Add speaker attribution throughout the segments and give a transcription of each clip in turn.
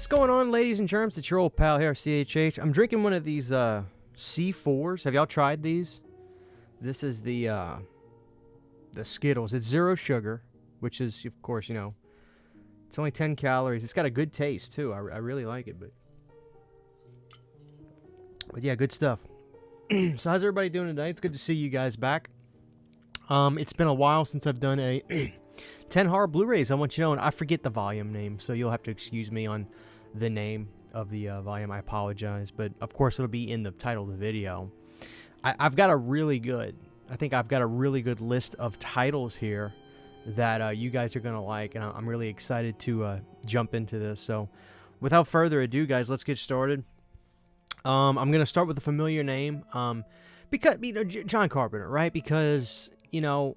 Speaker 1: What's going on, ladies and germs? It's your old pal here, CHH. I'm drinking one of these C4s. Have y'all tried these? This is the Skittles. It's zero sugar, which is, of course, you know, it's only 10 calories. It's got a good taste, too. I really like it, but yeah, good stuff. So how's everybody doing today? It's good to see you guys back. It's been a while since I've done a 10 horror Blu-rays. I want you to know, and I forget the volume name, so you'll have to excuse me on the name of the volume. I apologize, but of course it'll be in the title of the video. I've got a really good list of titles here that you guys are going to like, and I'm really excited to jump into this. So without further ado, guys, let's get started. I'm going to start with a familiar name, because, you know, John Carpenter, right? Because, you know,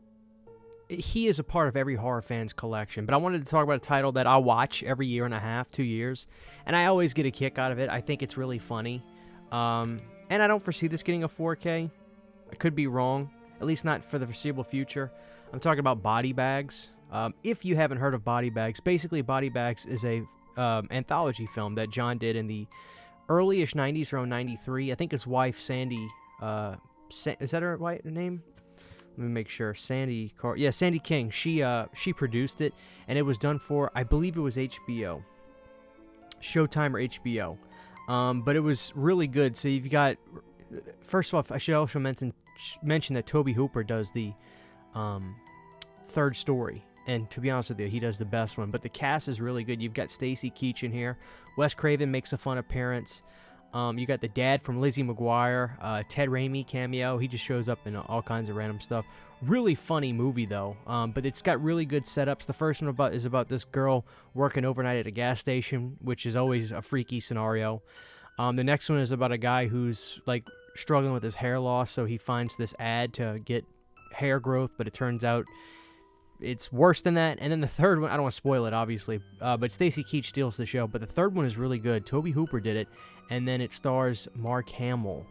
Speaker 1: he is a part of every horror fan's collection. But I wanted to talk about a title that I watch every year and a half, 2 years, and I always get a kick out of it. I think it's really funny. And I don't foresee this getting a 4K. I could be wrong, at least not for the foreseeable future. I'm talking about Body Bags. If you haven't heard of Body Bags, basically Body Bags is a anthology film that John did in the early-ish 90s, around 93. I think his wife, Sandy, is that her right name? Let me make sure. Sandy King. She produced it, and it was done for, I believe it was HBO. Showtime or HBO. But it was really good. So you've got, first off, I should also mention that Tobe Hooper does the third story. And to be honest with you, he does the best one. But the cast is really good. You've got Stacy Keach in here. Wes Craven makes a fun appearance. You got the dad from Lizzie McGuire. Ted Raimi cameo. He just shows up in all kinds of random stuff. Really funny movie, though. But it's got really good setups. The first one is about this girl working overnight at a gas station, which is always a freaky scenario. The next one is about a guy who's, like, struggling with his hair loss. So he finds this ad to get hair growth, but it turns out it's worse than that. And then the third one, I don't want to spoil it, obviously, but Stacy Keach steals the show. But the third one is really good. Tobe Hooper did it, and then it stars Mark Hamill,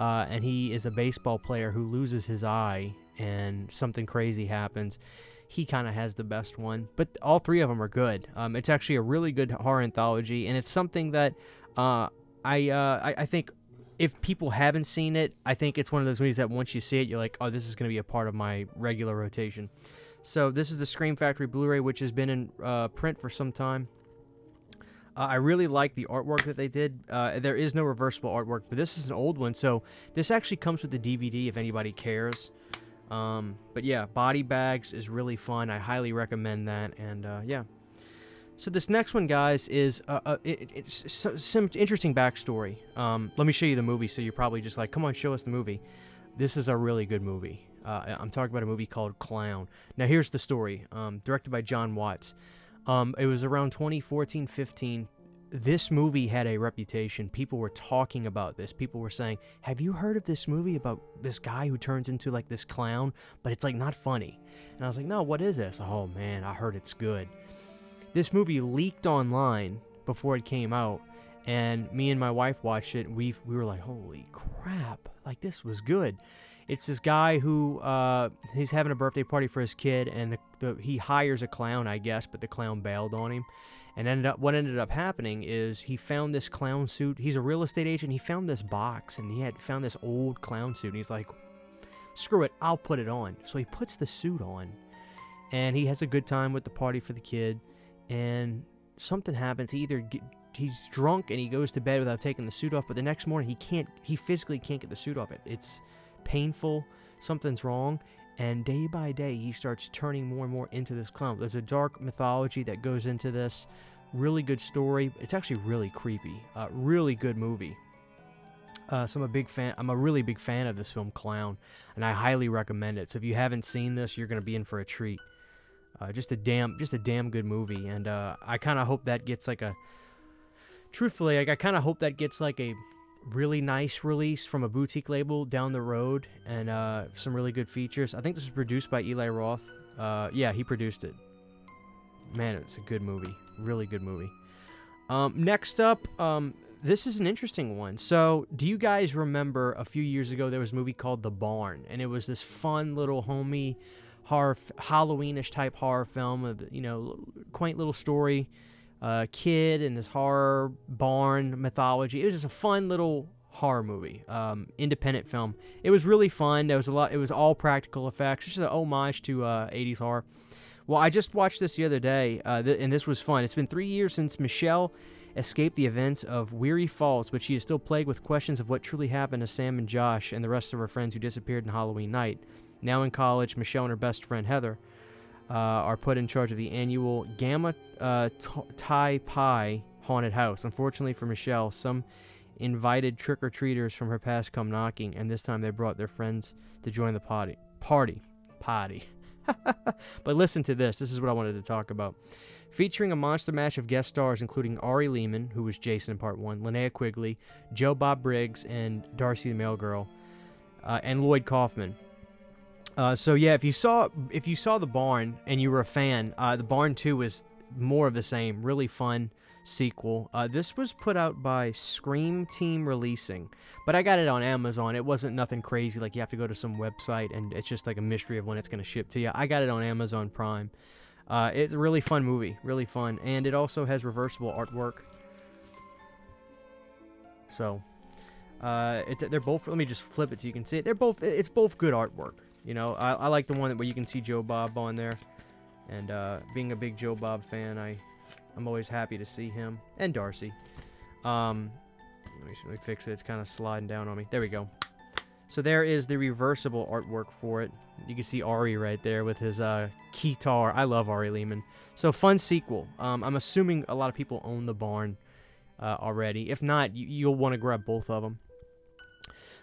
Speaker 1: and he is a baseball player who loses his eye, and something crazy happens. He kind of has the best one, but all three of them are good. It's actually a really good horror anthology, and it's something that I think if people haven't seen it, I think it's one of those movies that once you see it, you're like, oh, this is going to be a part of my regular rotation. So this is the Scream Factory Blu-ray, which has been in print for some time. I really like the artwork that they did. There is no reversible artwork, but this is an old one, so this actually comes with the DVD if anybody cares. But yeah, Body Bags is really fun. I highly recommend that, and yeah. So this next one, guys, is it's some interesting backstory. Let me show you the movie, so you're probably just like, come on, show us the movie. This is a really good movie. I'm talking about a movie called Clown. Now, here's the story. Directed by John Watts. It was around 2014-15. This movie had a reputation. People were talking about this. People were saying, have you heard of this movie about this guy who turns into, like, this clown, but it's, like, not funny? And I was like, no, what is this? Oh, man, I heard it's good. This movie leaked online before it came out, and me and my wife watched it, and we were like, holy crap, like, this was good. It's this guy who, he's having a birthday party for his kid, and he hires a clown, I guess, but the clown bailed on him. And what ended up happening is he found this clown suit. He's a real estate agent. He found this box, and he had found this old clown suit, and he's like, screw it, I'll put it on. So he puts the suit on, and he has a good time with the party for the kid, and something happens. He's drunk, and he goes to bed without taking the suit off, but the next morning he physically can't get the suit off. It's painful, something's wrong, and day by day he starts turning more and more into this clown. There's a dark mythology that goes into this. Really good story. It's actually really creepy. Really good movie. So I'm a really big fan of this film, Clown, and I highly recommend it. So if you haven't seen this, you're going to be in for a treat. Just a damn good movie, and I kind of hope that gets like a really nice release from a boutique label down the road, and some really good features. I think this was produced by Eli Roth. Yeah, he produced it. Man, it's a good movie. Really good movie. Next up, this is an interesting one. So, do you guys remember a few years ago there was a movie called The Barn, and it was this fun little homey horror, Halloweenish type horror film, quaint little story. kid and this horror barn mythology. It was just a fun little horror movie, independent film. It was really fun. There was a lot. It was all practical effects. It's just an homage to 80s horror. Well, I just watched this the other day, and this was fun. It's been 3 years since Michelle escaped the events of Weary Falls, but she is still plagued with questions of what truly happened to Sam and Josh and the rest of her friends who disappeared on Halloween night. Now in college, Michelle and her best friend Heather are put in charge of the annual Gamma Tai Pi haunted house. Unfortunately for Michelle, some invited trick-or-treaters from her past come knocking, and this time they brought their friends to join the party. But listen to this. This is what I wanted to talk about. Featuring a monster mash of guest stars, including Ari Lehman, who was Jason in Part 1, Linnea Quigley, Joe Bob Briggs, and Darcy the Mail Girl, and Lloyd Kaufman. So yeah, if you saw The Barn and you were a fan, The Barn 2 is more of the same. Really fun sequel. This was put out by Scream Team Releasing, but I got it on Amazon. It wasn't nothing crazy like you have to go to some website and it's just like a mystery of when it's going to ship to you. I got it on Amazon Prime. It's a really fun movie, really fun, and it also has reversible artwork. So they're both. Let me just flip it so you can see it. It's both good artwork. You know, I like the one where you can see Joe Bob on there, and being a big Joe Bob fan, I'm always happy to see him and Darcy. Let me fix it. It's kind of sliding down on me. There we go. So there is the reversible artwork for it. You can see Ari right there with his guitar. I love Ari Lehman. So fun sequel. I'm assuming a lot of people own The Barn already. If not, you'll want to grab both of them.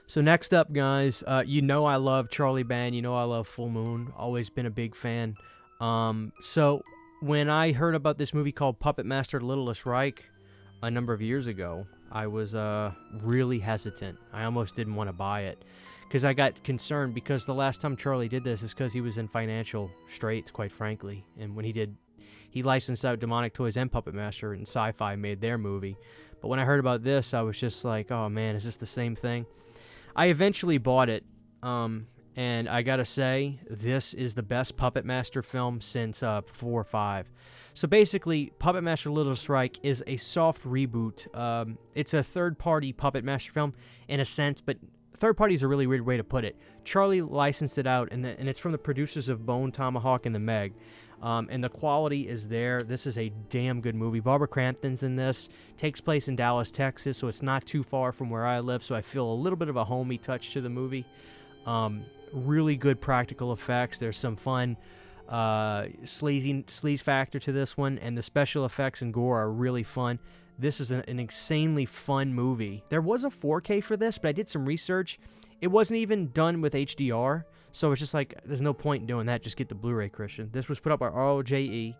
Speaker 1: So next up, guys, you know I love Charlie Band. You know I love Full Moon. Always been a big fan. So when I heard about this movie called Puppet Master Littlest Reich a number of years ago, I was really hesitant. I almost didn't want to buy it because I got concerned because the last time Charlie did this is because he was in financial straits, quite frankly. And when he licensed out Demonic Toys and Puppet Master, and Sci-Fi made their movie. But when I heard about this, I was just like, oh man, is this the same thing? I eventually bought it, and I gotta say, this is the best Puppet Master film since 4 or 5. So basically, Puppet Master Little Strike is a soft reboot. It's a third-party Puppet Master film in a sense, but third-party is a really weird way to put it. Charlie licensed it out, and it's from the producers of Bone Tomahawk and The Meg. And the quality is there. This is a damn good movie. Barbara Crampton's in this. Takes place in Dallas, Texas, so it's not too far from where I live, so I feel a little bit of a homey touch to the movie. Really good practical effects. There's some fun sleaze factor to this one, and the special effects and gore are really fun. This is an insanely fun movie. There was a 4K for this, but I did some research. It wasn't even done with HDR, so it's just like, there's no point in doing that. Just get the Blu-ray, Christian. This was put up by ROJE.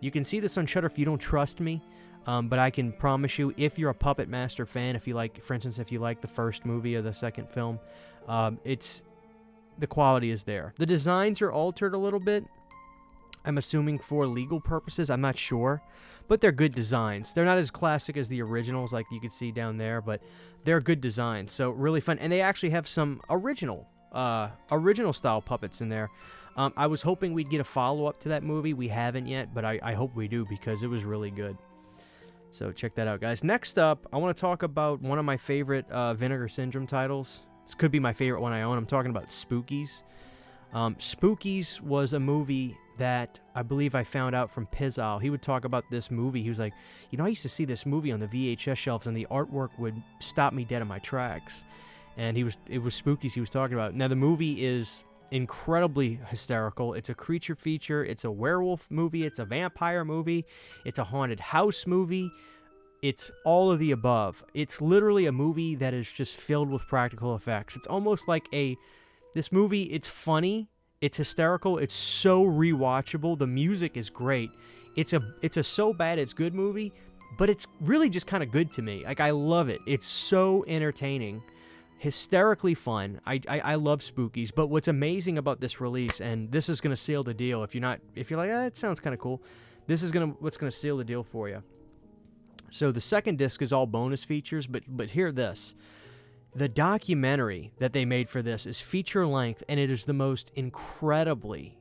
Speaker 1: You can see this on Shudder if you don't trust me, but I can promise you, if you're a Puppet Master fan, if you like, for instance, if you like the first movie or the second film, the quality is there. The designs are altered a little bit. I'm assuming for legal purposes. I'm not sure, but they're good designs. They're not as classic as the originals like you could see down there, but they're good designs. So really fun, and they actually have some original style puppets in there. I was hoping we'd get a follow-up to that movie. We haven't yet, but I hope we do because it was really good. So check that out, guys. Next up, I want to talk about one of my favorite Vinegar Syndrome titles. This could be my favorite one I own. I'm talking about Spookies. Spookies was a movie that I believe I found out from Pizzle. He would talk about this movie. He was like, you know, I used to see this movie on the VHS shelves, and the artwork would stop me dead in my tracks. And it was Spookies he was talking about. Now, the movie is incredibly hysterical. It's a creature feature. It's a werewolf movie. It's a vampire movie. It's a haunted house movie. It's all of the above. It's literally a movie that is just filled with practical effects. It's almost like this movie, it's funny, it's hysterical, it's so rewatchable. The music is great. It's a so bad it's good movie, but it's really just kind of good to me. Like, I love it. It's so entertaining, hysterically fun. I love Spookies, but what's amazing about this release, and this is gonna seal the deal if you're like, it sounds kind of cool, this is what's gonna seal the deal for you. So the second disc is all bonus features, but hear this. The documentary that they made for this is feature length, and it is the most incredibly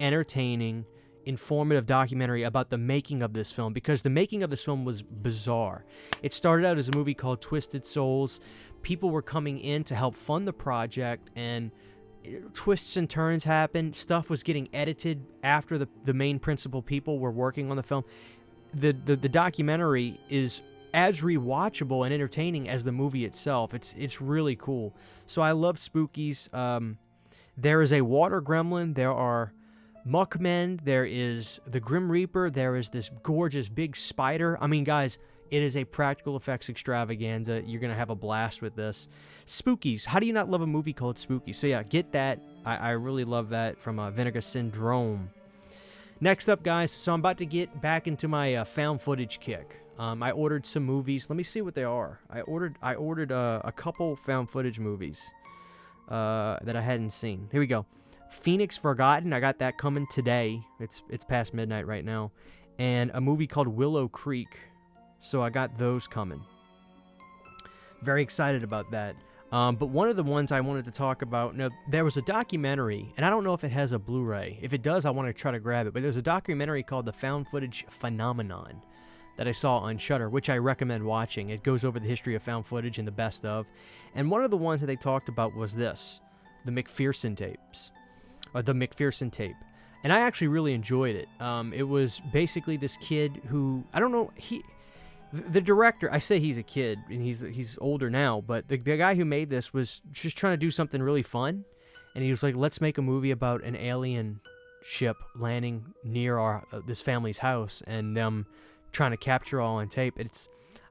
Speaker 1: entertaining, informative documentary about the making of this film, because the making of this film was bizarre. It started out as a movie called Twisted Souls. People were coming in to help fund the project, and twists and turns happened. Stuff was getting edited after the main principal people were working on the film. The documentary is as rewatchable and entertaining as the movie itself. It's really cool. So I love Spookies. There is a water gremlin. There are muckmen. There is the Grim Reaper. There is this gorgeous big spider. I mean, guys, it is a practical effects extravaganza. You're going to have a blast with this. Spookies. How do you not love a movie called Spookies? So yeah, get that. I really love that from Vinegar Syndrome. Next up, guys, so I'm about to get back into my found footage kick. I ordered some movies. Let me see what they are. I ordered a couple found footage movies that I hadn't seen. Here we go. Phoenix Forgotten. I got that coming today. It's past midnight right now. And a movie called Willow Creek. So I got those coming. Very excited about that. But one of the ones I wanted to talk about, now there was a documentary, and I don't know if it has a Blu-ray. If it does, I want to try to grab it. But there's a documentary called The Found Footage Phenomenon that I saw on Shudder, which I recommend watching. It goes over the history of found footage and the best of. And one of the ones that they talked about was this, the McPherson tapes, or the McPherson tape. And I actually really enjoyed it. It was basically this kid who, I don't know, the director, I say he's a kid, and he's older now, but the guy who made this was just trying to do something really fun, and he was like, let's make a movie about an alien ship landing near this family's house, and them trying to capture all on tape.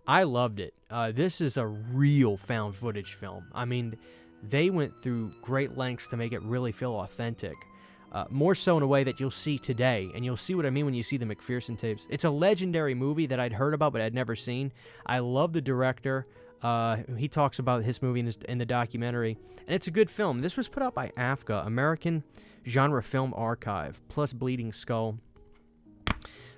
Speaker 1: I loved it. This is a real found footage film. I mean, they went through great lengths to make it really feel authentic. More so in a way that you'll see today, and you'll see what I mean when you see the McPherson tapes. It's a legendary movie that I'd heard about but I'd never seen. I love the director. He talks about his movie in the documentary, and it's a good film. This was put out by AFCA, American Genre Film Archive, plus Bleeding Skull.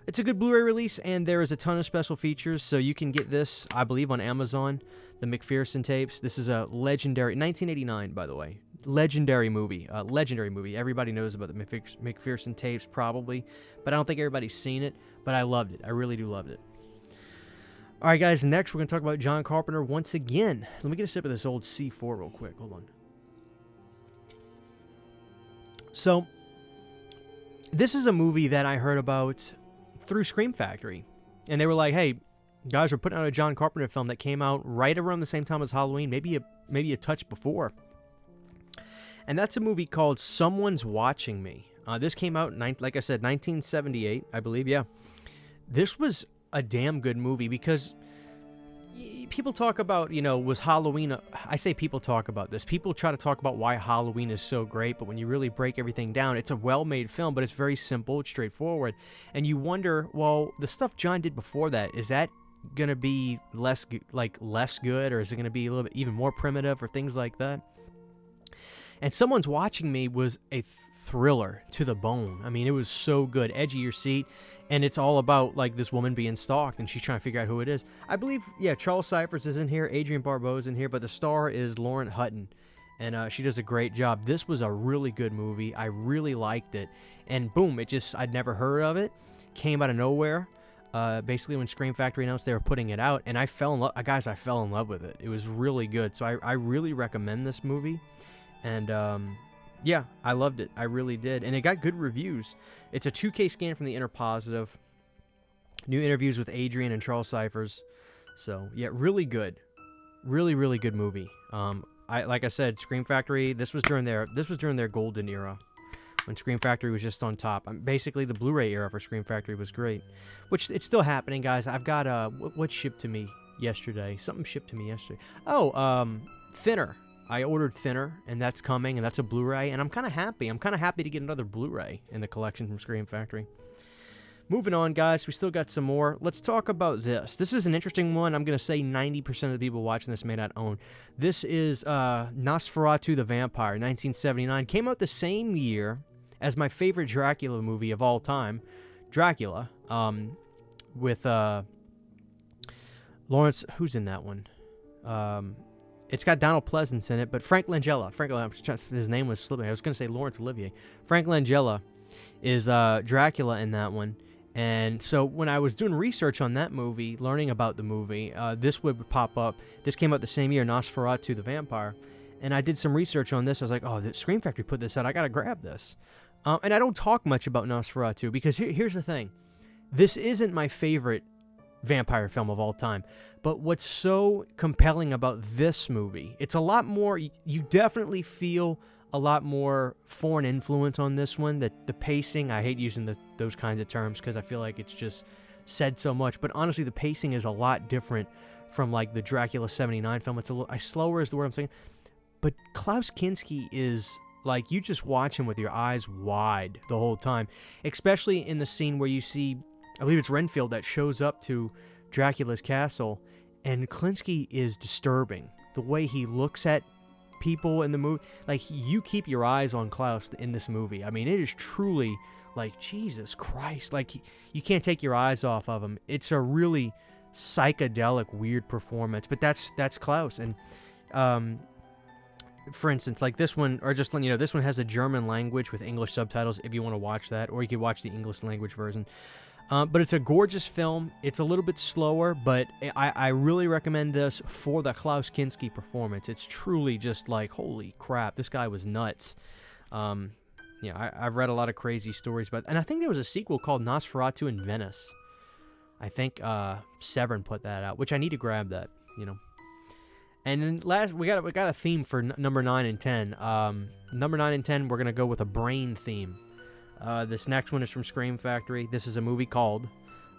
Speaker 1: It's a good Blu-ray release, and there is a ton of special features, so you can get this, I believe, on Amazon, the McPherson tapes. This is a legendary, 1989, by the way. Legendary movie. Everybody knows about the McPherson tapes, probably, but I don't think everybody's seen it, but I loved it. I really do love it. All right, guys, next we're going to talk about John Carpenter once again. Let me get a sip of this old C4 real quick. Hold on. So, this is a movie that I heard about through Scream Factory, and they were like, hey, guys, we're putting out a John Carpenter film that came out right around the same time as Halloween, maybe a touch before. And that's a movie called Someone's Watching Me. This came out, like I said, 1978, I believe, yeah. This was a damn good movie because people talk about, was Halloween... I say people talk about this. People try to talk about why Halloween is so great, but when you really break everything down, it's a well-made film, but it's very simple, it's straightforward. And you wonder, well, the stuff John did before that, is that going to be less good, or is it going to be a little bit even more primitive, or things like that? And Someone's Watching Me was a thriller to the bone. I mean, it was so good. Edge of your seat. And it's all about, like, this woman being stalked, and she's trying to figure out who it is. I believe, yeah, Charles Cyphers is in here. Adrienne Barbeau is in here. But the star is Lauren Hutton. And she does a great job. This was a really good movie. I really liked it. And boom, I'd never heard of it. Came out of nowhere. Basically, when Scream Factory announced they were putting it out. And I fell in love. Guys, I fell in love with it. It was really good. So I really recommend this movie. And, yeah, I loved it. I really did. And it got good reviews. It's a 2K scan from the Inner Positive. New interviews with Adrienne and Charles Cyphers. So, yeah, really good. Really, really good movie. Like I said, Scream Factory, this was during their golden era. When Scream Factory was just on top. Basically, the Blu-ray era for Scream Factory was great. Which, it's still happening, guys. I've got, what shipped to me yesterday? Something shipped to me yesterday. Oh, Thinner. I ordered Thinner, and that's coming, and that's a Blu-ray, and I'm kind of happy. I'm kind of happy to get another Blu-ray in the collection from Scream Factory. Moving on, guys, we still got some more. Let's talk about this. This is an interesting one. I'm going to say 90% of the people watching this may not own. This is Naratu The Vampire, 1979. Came out the same year as my favorite Dracula movie of all time, Dracula, with Lawrence. Who's in that one? It's got Donald Pleasance in it, but Frank Langella. His name was slipping. I was going to say Laurence Olivier. Frank Langella. is Dracula in that one. And so when I was doing research on that movie, learning about the movie, this would pop up. This came out the same year, Nosferatu the Vampire. And I did some research on this. I was like, oh, the Scream Factory put this out. I got to grab this. And I don't talk much about Nosferatu because here's the thing. This isn't my favorite vampire film of all time. But what's so compelling about this movie, it's a lot more, you definitely feel a lot more foreign influence on this one. The pacing, I hate using those kinds of terms because I feel like it's just said so much. But honestly, the pacing is a lot different from like the Dracula 79 film. It's a little slower is the word I'm saying. But Klaus Kinski is like, you just watch him with your eyes wide the whole time. Especially in the scene where you see, I believe it's Renfield that shows up to Dracula's castle. And Kinski is disturbing. The way he looks at people in the movie, like, you keep your eyes on Klaus in this movie. I mean, it is truly like, Jesus Christ, like, you can't take your eyes off of him. It's a really psychedelic, weird performance, but that's Klaus. And for instance, like this one, or just, you know, this one has a German language with English subtitles if you want to watch that, or you could watch the English language version. But it's a gorgeous film. It's a little bit slower, but I really recommend this for the Klaus Kinski performance. It's truly just like, holy crap, this guy was nuts. Yeah, I've read a lot of crazy stories about, and I think there was a sequel called Nosferatu in Venice. I think Severin put that out, which I need to grab that, you know. And then last, we got a theme for number 9 and 10. Number 9 and 10, we're gonna go with a brain theme. This next one is from Scream Factory. This is a movie called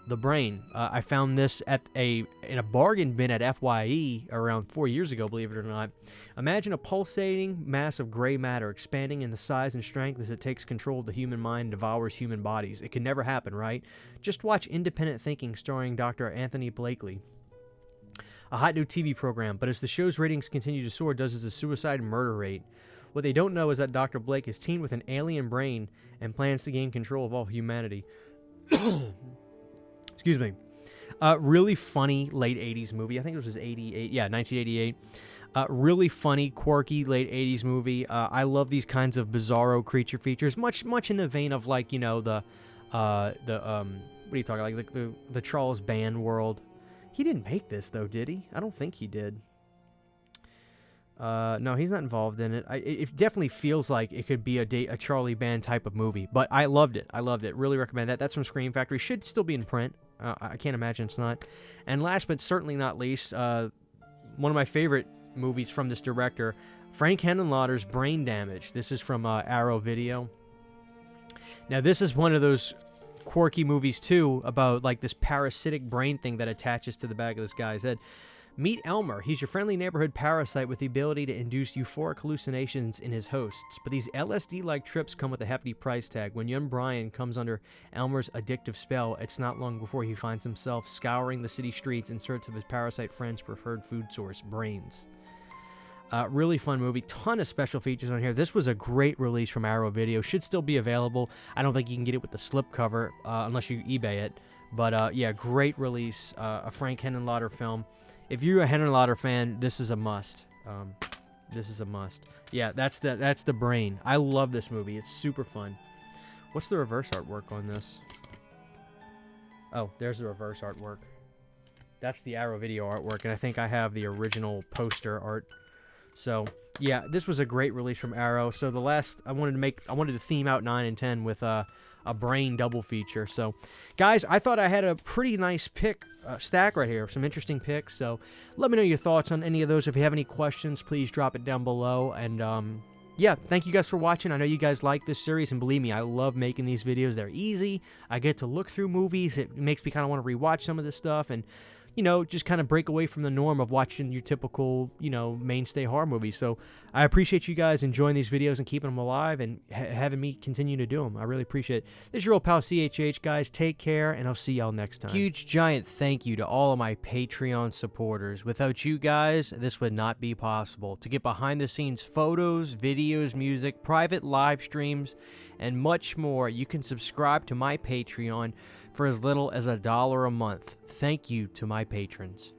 Speaker 1: The Brain. I found this in a bargain bin at FYE around 4 years ago, believe it or not. Imagine a pulsating mass of gray matter expanding in the size and strength as it takes control of the human mind and devours human bodies. It can never happen, right? Just watch Independent Thinking starring Dr. Anthony Blakely. A hot new TV program, but as the show's ratings continue to soar, does is the suicide and murder rate. What they don't know is that Dr. Blake is teamed with an alien brain and plans to gain control of all humanity. Excuse me. Really funny late 80s movie. I think it was 88. Yeah, 1988. Really funny, quirky late 80s movie. I love these kinds of bizarro creature features. Much in the vein of, like, you know, what are you talking, like the Charles Band world. He didn't make this though, did he? I don't think he did. No, he's not involved in it. It definitely feels like it could be a Charlie Band type of movie, but I loved it. Really recommend that. That's from Scream Factory. Should still be in print. I can't imagine it's not. And last but certainly not least, one of my favorite movies from this director, Frank Henenlotter's Brain Damage. This is from Arrow Video. Now, this is one of those quirky movies, too, about like this parasitic brain thing that attaches to the back of this guy's head. Meet Elmer. He's your friendly neighborhood parasite with the ability to induce euphoric hallucinations in his hosts. But these LSD-like trips come with a hefty price tag. When young Brian comes under Elmer's addictive spell, it's not long before he finds himself scouring the city streets in search of his parasite friend's preferred food source, brains. Really fun movie. Ton of special features on here. This was a great release from Arrow Video. Should still be available. I don't think you can get it with the slipcover unless you eBay it. But yeah, great release. A Frank Henenlotter film. If you're a Henenlotter fan, this is a must. This is a must. Yeah, that's The Brain. I love this movie. It's super fun. What's the reverse artwork on this? Oh, there's the reverse artwork. That's the Arrow Video artwork, and I think I have the original poster art. So, yeah, this was a great release from Arrow. So the last, I wanted to theme out 9 and 10 with a Brain double feature. So, guys, I thought I had a pretty nice pick stack right here. Some interesting picks. So, let me know your thoughts on any of those. If you have any questions, please drop it down below. And, yeah, thank you guys for watching. I know you guys like this series, and believe me, I love making these videos. They're easy. I get to look through movies. It makes me kind of want to rewatch some of this stuff, and you know, just kind of break away from the norm of watching your typical, you know, mainstay horror movies. So I appreciate you guys enjoying these videos and keeping them alive and having me continue to do them. I really appreciate it. This is your old pal CHH, guys. Take care, and I'll see y'all next time. Huge, giant thank you to all of my Patreon supporters. Without you guys, this would not be possible. To get behind-the-scenes photos, videos, music, private live streams, and much more, you can subscribe to my Patreon for as little as $1 a month. Thank you to my patrons.